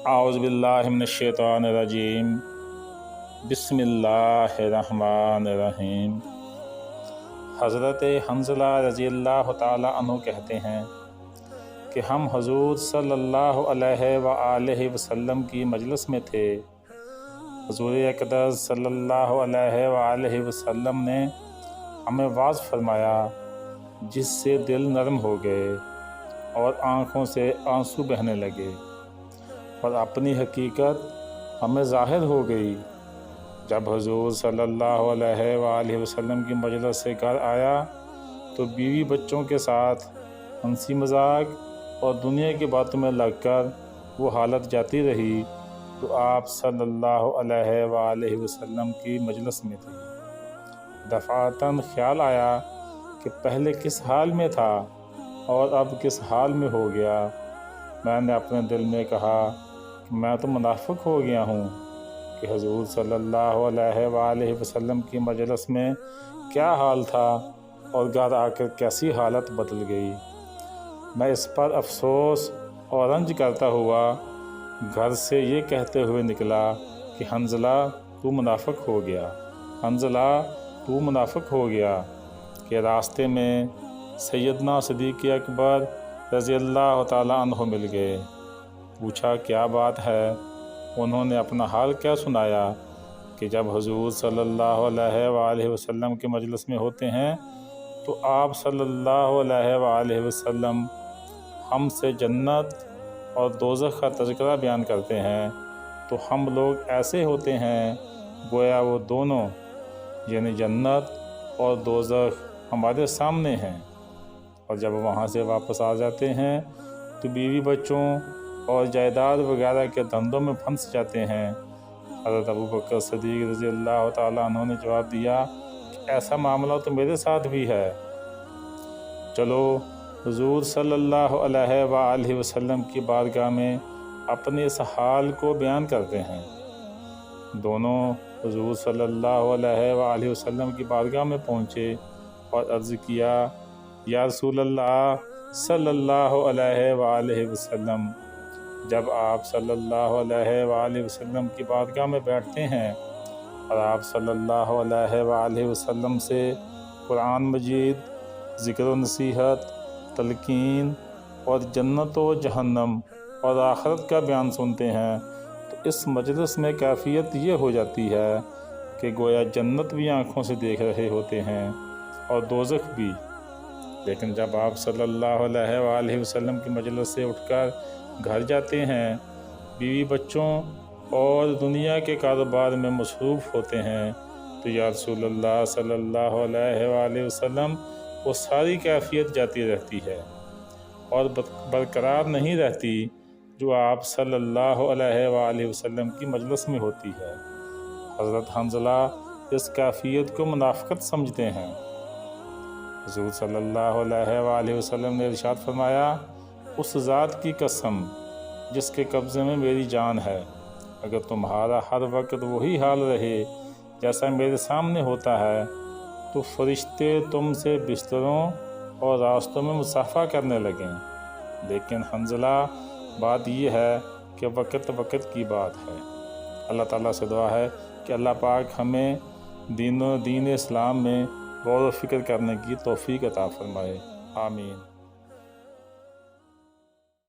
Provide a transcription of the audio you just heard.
اعوذ باللہ من الشیطان الرجیم بسم اللہ الرحمن الرحیم۔ حضرت حنزلہ رضی اللہ تعالی عنہ کہتے ہیں کہ ہم حضور صلی اللہ علیہ وآلہ وسلم کی مجلس میں تھے۔ حضور اقدس صلی اللہ علیہ وآلہ وسلم نے ہمیں واعظ فرمایا، جس سے دل نرم ہو گئے اور آنکھوں سے آنسو بہنے لگے، اور اپنی حقیقت ہمیں ظاہر ہو گئی۔ جب حضور صلی اللہ علیہ وآلہ وسلم کی مجلس سے گھر آیا تو بیوی بچوں کے ساتھ ہنسی مذاق اور دنیا کی باتوں میں لگ کر وہ حالت جاتی رہی تو آپ صلی اللہ علیہ وآلہ وسلم کی مجلس میں تھی۔ دفعتاً خیال آیا کہ پہلے کس حال میں تھا اور اب کس حال میں ہو گیا۔ میں نے اپنے دل میں کہا کہ میں تو منافق ہو گیا ہوں کہ حضور صلی اللہ علیہ وآلہ وسلم کی مجلس میں کیا حال تھا اور گھر آ کر کیسی حالت بدل گئی۔ میں اس پر افسوس اور رنج کرتا ہوا گھر سے یہ کہتے ہوئے نکلا کہ حنزلہ تو منافق ہو گیا، حنزلہ تو منافق ہو گیا، کہ راستے میں سیدنا صدیق اکبر رضی اللہ تعالیٰ عنہ مل گئے۔ پوچھا کیا بات ہے؟ انہوں نے اپنا حال کیا سنایا کہ جب حضور صلی اللہ علیہ وآلہ وسلم کے مجلس میں ہوتے ہیں تو آپ صلی اللہ علیہ وآلہ وسلم ہم سے جنت اور دوزخ کا تذکرہ بیان کرتے ہیں تو ہم لوگ ایسے ہوتے ہیں گویا وہ دونوں یعنی جنت اور دوزخ ہمارے سامنے ہیں، اور جب وہاں سے واپس آ جاتے ہیں تو بیوی بچوں اور جائیداد وغیرہ کے دھندوں میں پھنس جاتے ہیں۔ حضرت ابوبکر صدیق رضی اللہ تعالیٰ عنہ نے جواب دیا کہ ایسا معاملہ تو میرے ساتھ بھی ہے، چلو حضور صلی اللہ علیہ وآلہ وسلم کی بارگاہ میں اپنے اس حال کو بیان کرتے ہیں۔ دونوں حضور صلی اللہ علیہ وآلہ وسلم کی بارگاہ میں پہنچے اور عرض کیا، یا رسول اللہ صلی اللہ علیہ وآلہ وسلم، جب آپ صلی اللہ علیہ وآلہ وسلم کی بارگاہ میں بیٹھتے ہیں اور آپ صلی اللہ علیہ وآلہ وسلم سے قرآن مجید، ذکر و نصیحت، تلقین اور جنت و جہنم اور آخرت کا بیان سنتے ہیں تو اس مجلس میں کیفیت یہ ہو جاتی ہے کہ گویا جنت بھی آنکھوں سے دیکھ رہے ہوتے ہیں اور دوزخ بھی۔ لیکن جب آپ صلی اللہ علیہ وآلہ وسلم کی مجلس سے اٹھ کر گھر جاتے ہیں، بیوی بچوں اور دنیا کے کاروبار میں مصروف ہوتے ہیں تو یا رسول اللہ صلی اللہ علیہ وآلہ وسلم وہ ساری کیفیت جاتی رہتی ہے اور برقرار نہیں رہتی جو آپ صلی اللہ علیہ وآلہ وسلم کی مجلس میں ہوتی ہے۔ حضرت حنزلہ اس کیفیت کو منافقت سمجھتے ہیں۔ حضور صلی اللہ علیہ وآلہ وسلم نے ارشاد فرمایا، اس ذات کی قسم جس کے قبضے میں میری جان ہے، اگر تمہارا ہر وقت وہی حال رہے جیسا میرے سامنے ہوتا ہے تو فرشتے تم سے بستروں اور راستوں میں مصافحہ کرنے لگیں۔ لیکن حنزلہ بات یہ ہے کہ وقت کی بات ہے۔ اللہ تعالیٰ سے دعا ہے کہ اللہ پاک ہمیں دین اسلام میں غور و فکر کرنے کی توفیق عطا فرمائے، آمین۔